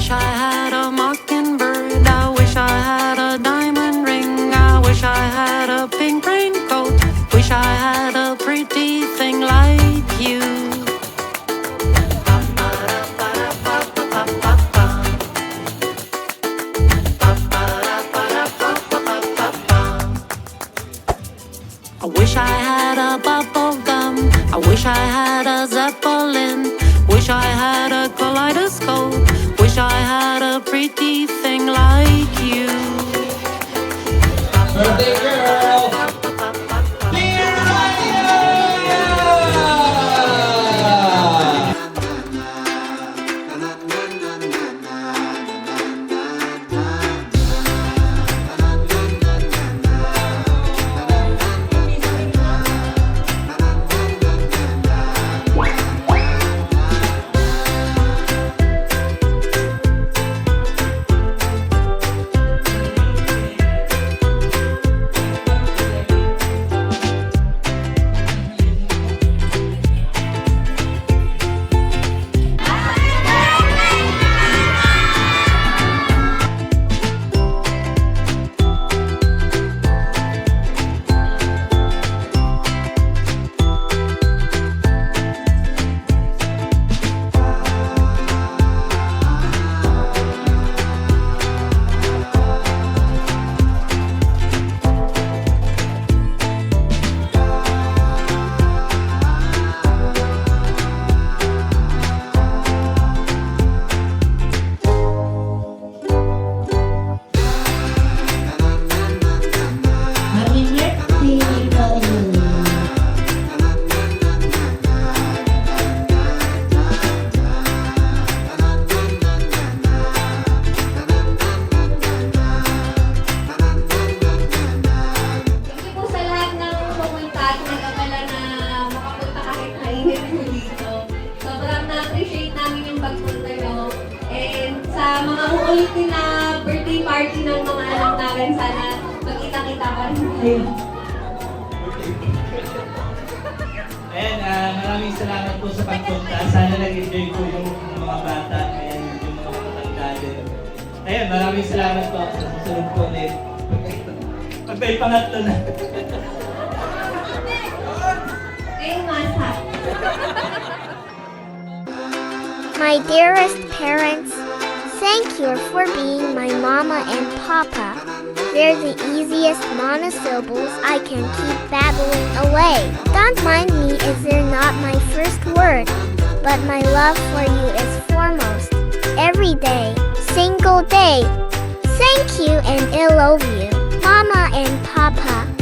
wish I had a mockingbird. I wish I had a diamond ring. I wish I had a pink raincoat. Wish I had a pretty thing like you. I wish I had a bubble gum. I wish I had a Zeppelin. Wish I had a kaleidoscope. Wish I had a pretty thing like you. Birthday girl! Dear Raya! Sa mga uulitin na birthday party ng mga anak namin, sana magkita-kita pa rin kayo. Ayan, maraming salamat po sa pagpunta. Sana nag-enjoy po yung mga bata, ayan, yung mga matanda din. Ayan, maraming salamat po sa susunod po ulit. Pag may pangatlo na. Kayong masa. My dearest parents, thank you for being my mama and papa. They're the easiest monosyllables I can keep babbling away. Don't mind me if they're not my first word, but my love for you is foremost. Every day, single day. Thank you and I love you, Mama and Papa.